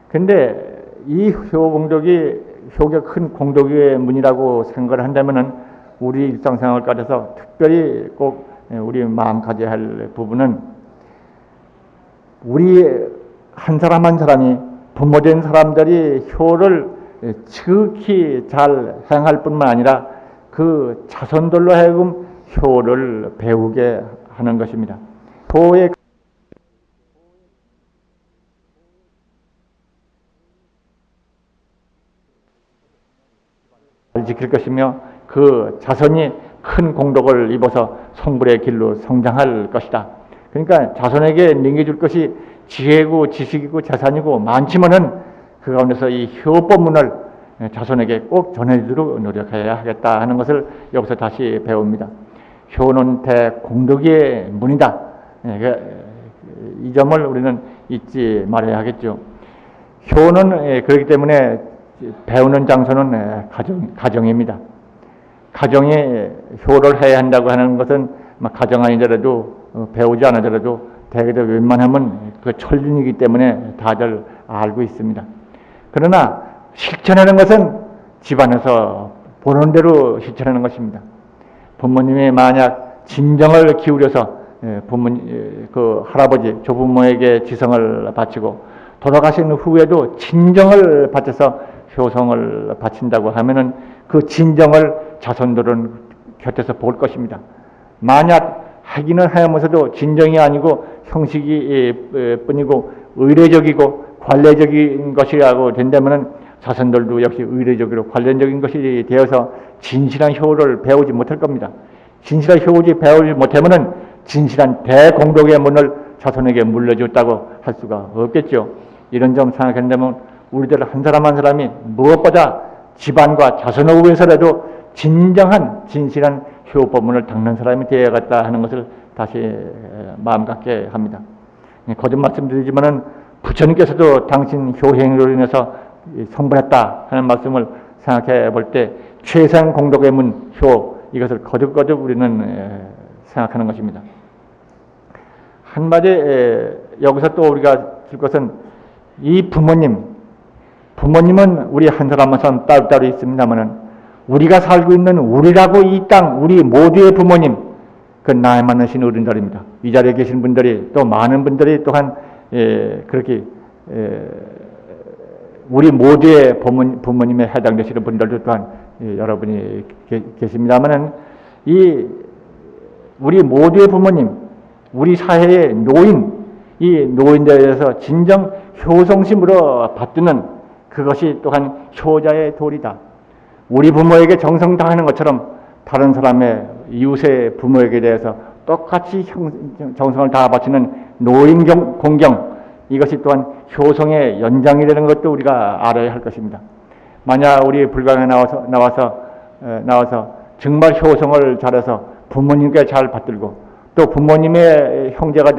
근데 이 효공덕이 효가 큰 공덕의 문이라고 생각을 한다면은 우리 일상생활 가운데서 특별히 꼭 우리 마음 가져야 할 부분은 우리 한 사람 한 사람이 부모된 사람들이 효를 지극히 잘 행할 뿐만 아니라 그 자손들로 하여금 효를 배우게 하는 것입니다. 효의 지킬 것이며 그 자손이 큰 공덕을 입어서 성불의 길로 성장할 것이다. 그러니까 자손에게 남겨줄 것이 지혜고 지식이고 재산이고 많지만은 그 가운데서 이 효법문을 자손에게 꼭 전해주도록 노력해야 하겠다 하는 것을 여기서 다시 배웁니다. 효는 대공덕의 문이다. 이 점을 우리는 잊지 말아야 하겠죠. 효는 그렇기 때문에 배우는 장소는 가정입니다. 가정에 효를 해야 한다고 하는 것은 가정 아니더라도 배우지 않으더라도 대개도 웬만하면 그 천륜이기 때문에 다들 알고 있습니다. 그러나 실천하는 것은 집안에서 보는 대로 실천하는 것입니다. 부모님이 만약 진정을 기울여서 그 할아버지 조부모에게 지성을 바치고 돌아가신 후에도 진정을 바쳐서 효성을 바친다고 하면은 그 진정을 자손들은 곁에서 볼 것입니다. 만약 하기는 하면서도 진정이 아니고 형식이 뿐이고 의례적이고 관례적인 것이라고 된다면은 자손들도 역시 의례적이고 관례적인 것이 되어서 진실한 효를 배우지 못할 겁니다. 진실한 효를 배우지 못하면은 진실한 대공덕의 문을 자손에게 물려줬다고 할 수가 없겠죠. 이런 점 생각한다면 우리들 한 사람 한 사람이 무엇보다 집안과 자손을 위해서라도 진정한 진실한 효법문을 닦는 사람이 되어야겠다 하는 것을 다시 마음 갖게 합니다. 거듭 말씀드리지만은 부처님께서도 당신 효행으로 인해서 성불했다 하는 말씀을 생각해 볼 때 최상 공덕의 문 효 이것을 거듭거듭 우리는 생각하는 것입니다. 한마디 여기서 또 우리가 줄 것은 이 부모님은 우리 한 사람 한 사람 따로따로 있습니다만은 우리가 살고 있는 우리라고 이 땅 우리 모두의 부모님 그 나이 많으신 어른들입니다. 이 자리에 계신 분들이 또 많은 분들이 또한 그렇게 우리 모두의 부모님에 해당되시는 분들도 또한 여러분이 계십니다만은 이 우리 모두의 부모님 우리 사회의 노인 이 노인들에 대해서 진정 효성심으로 받드는 그것이 또한 효자의 도리다. 우리 부모에게 정성 다하는 것처럼 다른 사람의 이웃의 부모에게 대해서 똑같이 정성을 다해 바치는 노인 공경, 이것이 또한 효성의 연장이 되는 것도 우리가 알아야 할 것입니다. 만약 우리 불광에 나와서 정말 효성을 잘해서 부모님께 잘 받들고 또 부모님의 형제가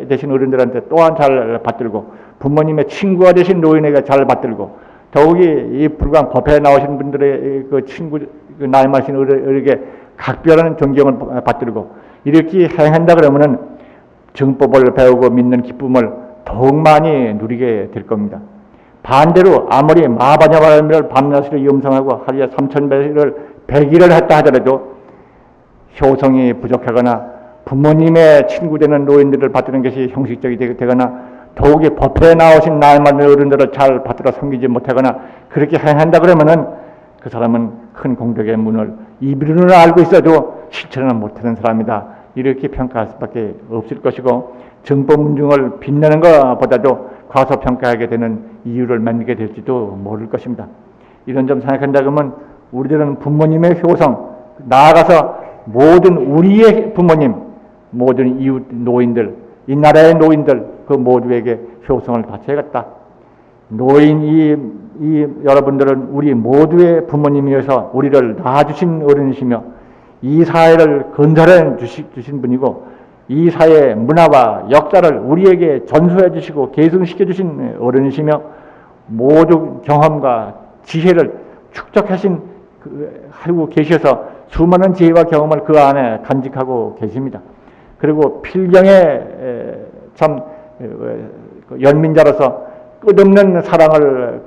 되신 어른들한테 또한 잘 받들고 부모님의 친구가 되신 노인에게 잘 받들고 더욱이 이 불광 법회에 나오신 분들의 그 친구, 그 나이 많으신 어른에게 각별한 존경을 받들고 이렇게 행한다 그러면은 정법을 배우고 믿는 기쁨을 더욱 많이 누리게 될 겁니다. 반대로 아무리 마바냐바를 밤낮으로 염성하고 하루에 3000배를 100일을 했다 하더라도 효성이 부족하거나 부모님의 친구 되는 노인들을 받드는 것이 형식적이 되거나 더욱이 법회에 나오신 나이 많은 어른들을 잘 받들어 섬기지 못하거나 그렇게 행한다 그러면은 그 사람은 큰 공덕의 문을 이비인후로 알고 있어도 실천을 못하는 사람이다. 이렇게 평가할 수밖에 없을 것이고 정법문중을 빛내는 것보다도 과소평가하게 되는 이유를 만들게 될지도 모를 것입니다. 이런 점 생각한다 그러면 우리들은 부모님의 효성, 나아가서 모든 우리의 부모님, 모든 이웃 노인들, 이 나라의 노인들 그 모두에게 효성을 바쳐야겠다. 여러분들은 우리 모두의 부모님이어서 우리를 낳아주신 어른이시며 이 사회를 건설해 주신 분이고 이 사회의 문화와 역사를 우리에게 전수해 주시고 계승시켜 주신 어른이시며 모두 경험과 지혜를 하고 계셔서 수많은 지혜와 경험을 그 안에 간직하고 계십니다. 그리고 필경에 참 연민자로서 끝없는 사랑을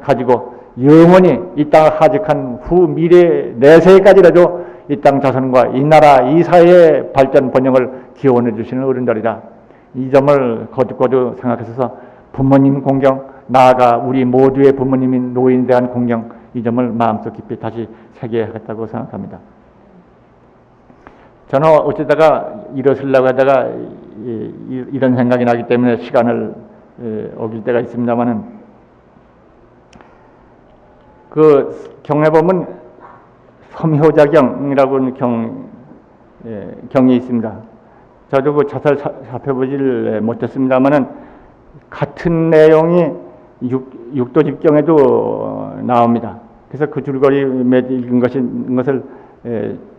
가지고 영원히 이 땅을 하직한 후 미래 내세까지라도 이 땅 자손과 이 나라 이 사회의 발전 번영을 기원해 주시는 어른들이다. 이 점을 거듭 생각해서 부모님 공경, 나아가 우리 모두의 부모님인 노인에 대한 공경, 이 점을 마음속 깊이 다시 새겨야겠다고 생각합니다. 저는 어쩌다가 일어서려고 하다가 이런 생각이 나기 때문에 시간을 어길 때가 있습니다만은 그 경에 보면 섬효자경이라고 경이 있습니다. 저도 그 자세히 살펴보질 못했습니다만은 같은 내용이 육도집경에도 나옵니다. 그래서 그 줄거리 읽은 것을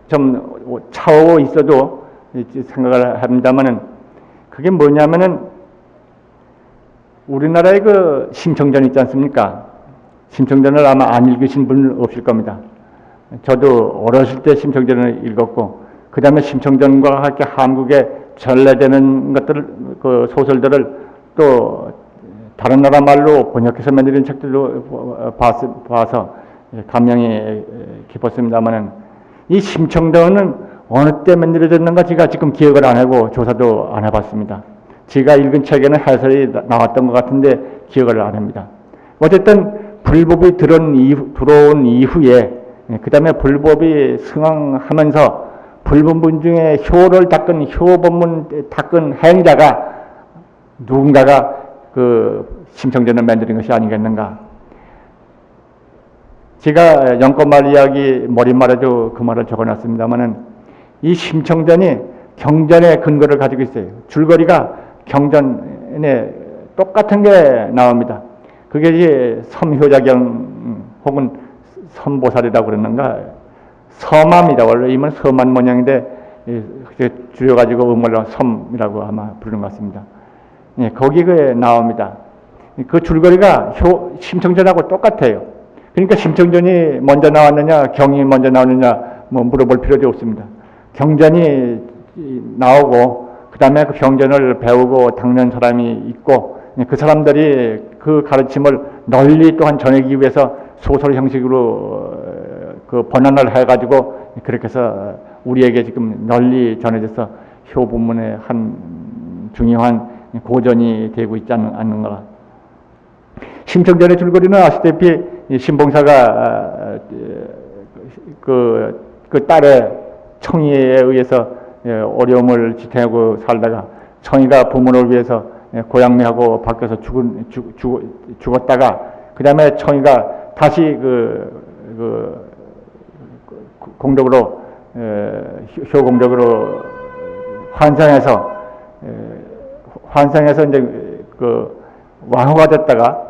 좀 차오 있어도 생각을 합니다만은 그게 뭐냐면은 우리나라의 그 심청전 있지 않습니까? 심청전을 아마 안 읽으신 분 없을 겁니다. 저도 어렸을 때 심청전을 읽었고 그 다음에 심청전과 함께 한국에 전래되는 것들, 그 소설들을 또 다른 나라 말로 번역해서 만든 책들도 봐서 감명이 깊었습니다만은 이 심청전은 어느 때 만들어졌는가 제가 지금 기억을 안 하고 조사도 안 해봤습니다. 제가 읽은 책에는 해설이 나왔던 것 같은데 기억을 안 합니다. 어쨌든 불법이 들어온 이후에 그 다음에 불법이 승왕하면서 불법문 중에 효를 닦은 효법문 닦은 행자가 누군가가 그 심청전을 만드는 것이 아니겠는가. 제가 연꽃말 이야기 머릿말에도 그 말을 적어놨습니다만은 이 심청전이 경전의 근거를 가지고 있어요. 줄거리가 경전에 똑같은 게 나옵니다. 그게 이제 섬효자경 혹은 섬보살이라고 그러는가, 섬암이다. 원래 이면 섬한 모양인데 줄여가지고 음월로 섬이라고 아마 부르는 것 같습니다. 예, 거기에 나옵니다. 그 줄거리가 심청전하고 똑같아요. 그러니까 심청전이 먼저 나왔느냐 경이 먼저 나오느냐 뭐 물어볼 필요도 없습니다. 경전이 나오고 그 다음에 그 경전을 배우고 닦는 사람이 있고 그 사람들이 그 가르침을 널리 또한 전하기 위해서 소설 형식으로 그 번안을 해가지고 그렇게 해서 우리에게 지금 널리 전해져서 효부문의 한 중요한 고전이 되고 있지 않는가. 심청전의 줄거리는 아시다시피 신봉사가 그 딸의 청이에 의해서 어려움을 지탱하고 살다가 청이가 부모를 위해서 고향매하고 바뀌어서 죽었다가 그 다음에 청이가 다시 공덕으로 효공덕으로 환상해서 이제 왕후가 됐다가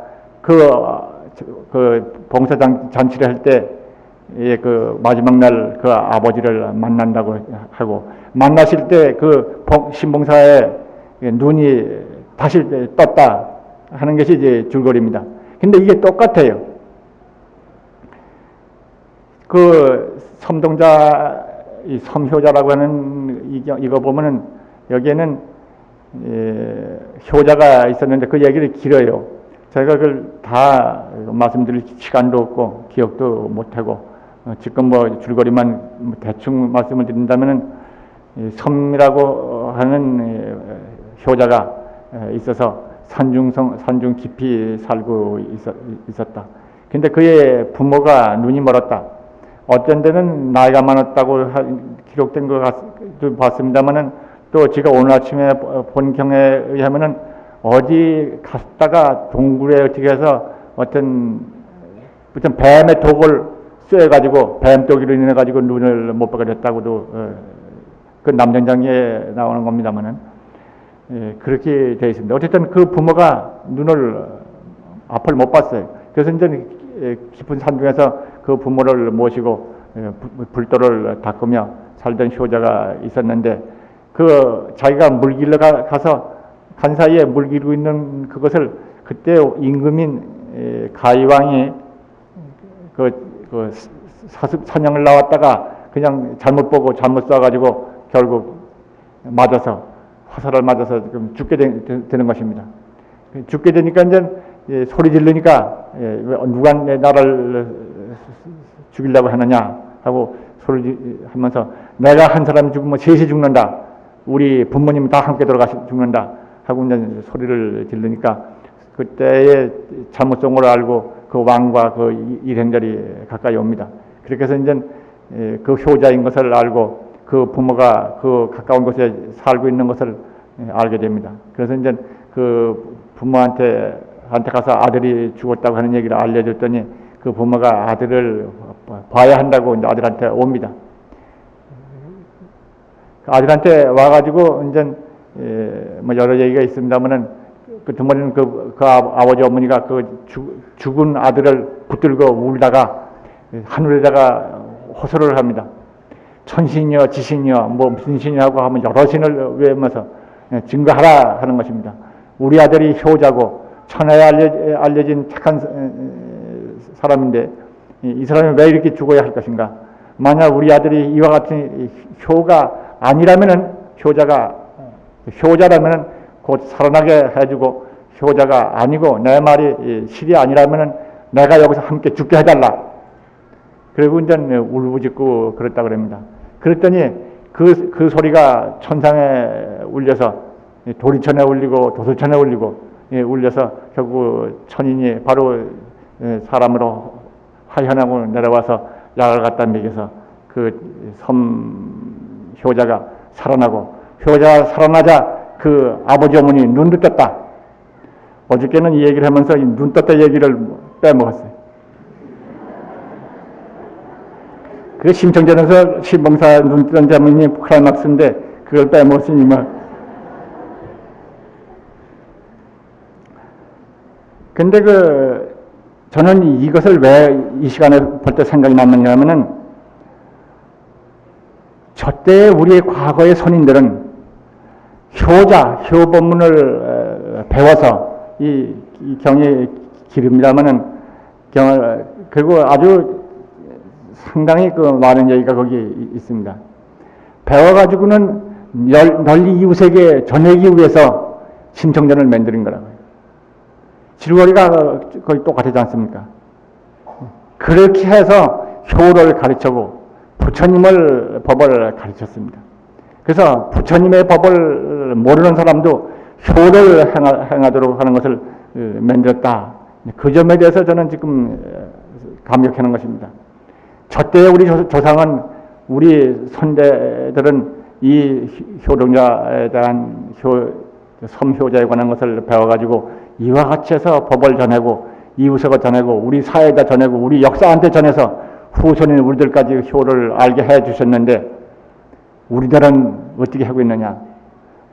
봉사 잔치를 할 때 마지막 날 아버지를 만난다고 하고, 만나실 때 신봉사의 눈이 다시 떴다 하는 것이 이제 줄거리입니다. 근데 이게 똑같아요. 섬동자, 이 섬효자라고 하는 이거 보면은 여기에는 효자가 있었는데 그 얘기를 길어요. 제가 그걸 다 말씀드릴 시간도 없고 기억도 못하고 지금 줄거리만 대충 말씀을 드린다면은 섬이라고 하는 효자가 있어서 산중 깊이 살고 있었다. 근데 그의 부모가 눈이 멀었다. 어떤 데는 나이가 많았다고 기록된 것 같도 봤습니다만은, 또 제가 오늘 아침에 본 경에 의하면은 어디 갔다가 동굴에 어떻게 해서 어떤 뱀의 독을 쐬가지고 뱀독으로 인해 가지고 눈을 못 보게 됐다고도 그 남정장에 나오는 겁니다만은 그렇게 되어 있습니다. 어쨌든 그 부모가 앞을 못 봤어요. 그래서 이제 깊은 산중에서 그 부모를 모시고 불도를 닦으며 살던 효자가 있었는데, 자기가 물길로 가서 간 사이에 물길고 있는 그것을 그때 임금인 가이왕이 사냥을 나왔다가 그냥 잘못 보고 잘못 쏴가지고 결국 화살을 맞아서 죽게 되는 것입니다. 죽게 되니까 이제 소리 지르니까 누가 내 나라를 죽이려고 하느냐 하고 소리 하면서, 내가 한 사람이 죽으면 셋이 죽는다, 우리 부모님 다 함께 죽는다 하고 이제 소리를 지르니까, 그때의 잘못성을 알고 그 왕과 그 일행들이 가까이 옵니다. 그렇게 해서 이제 그 효자인 것을 알고 그 부모가 그 가까운 곳에 살고 있는 것을 알게 됩니다. 그래서 이제 그 부모한테 가서 아들이 죽었다고 하는 얘기를 알려줬더니, 그 부모가 아들을 봐야 한다고 이제 아들한테 옵니다. 아들한테 와가지고 이제 여러 얘기가 있습니다만은, 드물은 아버지 어머니가 죽은 아들을 붙들고 울다가 하늘에다가 호소를 합니다. 천신이여 지신이여 무슨 신이라고 하면 여러 신을 외우면서 증거하라 하는 것입니다. 우리 아들이 효자고 천하에 알려진 착한 사람인데 이 사람이 왜 이렇게 죽어야 할 것인가? 만약 우리 아들이 이와 같은 효가 아니라면은, 효자라면은 곧 살아나게 해주고, 효자가 아니고 내 말이 실이 아니라면은 내가 여기서 함께 죽게 해달라. 그리고 이제 울부짖고 그랬다 그럽니다. 그랬더니 그 소리가 천상에 울려서 도리천에 울리고 도솔천에 울리고 울려서 결국 천인이 바로 사람으로 하현하고 내려와서 약을 갖다 먹여서 그 섬 효자가 살아나고, 효자가 살아나자 그 아버지 어머니 눈도 떴다. 어저께는 이 얘기를 하면서 이 눈 떴다 얘기를 빼먹었어요. 그 심청전에서 신봉사 눈 뜬 자문이 클라이막스인데 그걸 빼먹었으니 근데 저는 이것을 왜 이 시간에 볼 때 생각이 났느냐면은, 저때 우리의 과거의 선인들은 효법문을 배워서 이 경의 기름이라면은 그리고 아주 상당히 많은 얘기가 거기 있습니다. 배워가지고는 널리 이웃에게 전하기 위해서 심청전을 만드는 거라고요. 줄거리가 거의 똑같지 않습니까? 그렇게 해서 효를 가르치고 부처님을 법을 가르쳤습니다. 그래서 부처님의 법을 모르는 사람도 효를 행하도록 하는 것을 만들었다. 그 점에 대해서 저는 지금 감격하는 것입니다. 저때 우리 조상은, 우리 선대들은 이 효동자에 대한 섬효자에 관한 것을 배워가지고 이와 같이 해서 법을 전하고 이웃에게 전하고 우리 사회에다 전하고 우리 역사한테 전해서 후손인 우리들까지 효를 알게 해 주셨는데 우리들은 어떻게 하고 있느냐?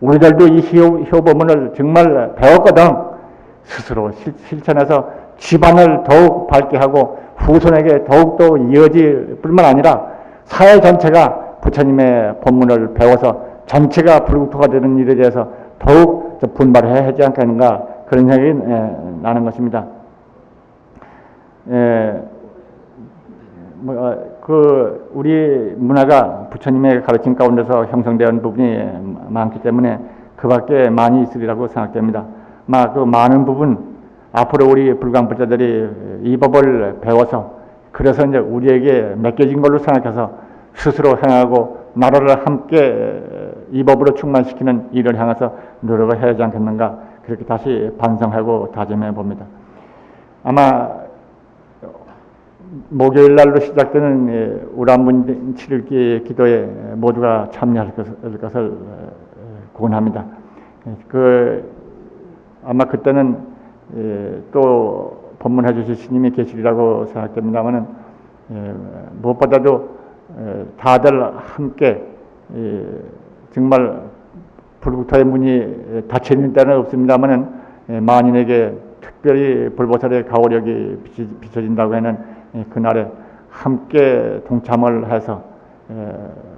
우리들도 이 효법문을 정말 배웠거든. 스스로 실천해서 집안을 더욱 밝게 하고 후손에게 더욱더 이어질 뿐만 아니라 사회 전체가 부처님의 법문을 배워서 전체가 불국토가 되는 일에 대해서 더욱 분발해야 하지 않겠는가 그런 생각이 나는 것입니다. 우리 문화가 부처님의 가르침 가운데서 형성되는 부분이 많기 때문에 그 밖에 많이 있으리라고 생각됩니다. 그 많은 부분 앞으로 우리 불광불자들이 이 법을 배워서 그래서 이제 우리에게 맡겨진 걸로 생각해서 스스로 행하고 나라를 함께 이 법으로 충만시키는 일을 향해서 노력을 해야 하지 않겠는가 그렇게 다시 반성하고 다짐해 봅니다. 아마 목요일 날로 시작되는 우란문 7일기 기도에 모두가 참여할 것을 권합니다. 아마 그때는 또 법문해 주실 스님이 계시리라고 생각됩니다만은 무엇보다도 다들 함께 정말 불국토의 문이 닫혀 있는 때는 없습니다만은 만인에게 특별히 불보살의 가호력이 비춰진다고 하는 그날에 함께 동참을 해서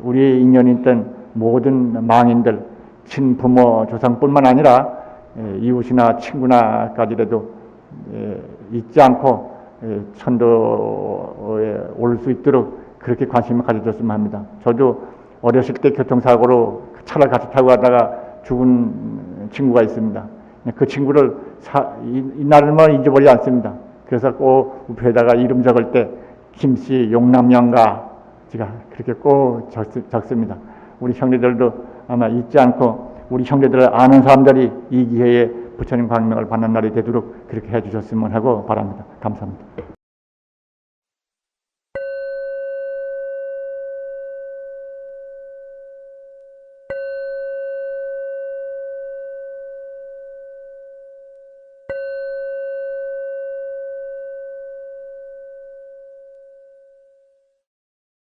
우리의 인연이 있던 모든 망인들, 친부모, 조상뿐만 아니라 이웃이나 친구나까지라도 잊지 않고 천도에 올 수 있도록 그렇게 관심을 가져줬으면 합니다. 저도 어렸을 때 교통사고로 차를 같이 타고 가다가 죽은 친구가 있습니다. 그 친구를 이날만 잊어버리지 않습니다. 그래서 꼭 우표에다가 이름 적을 때 김씨 용남영가 제가 그렇게 꼭 적습니다. 우리 형제들도 아마 잊지 않고 우리 형제들을 아는 사람들이 이 기회에 부처님 광명을 받는 날이 되도록 그렇게 해주셨으면 하고 바랍니다. 감사합니다.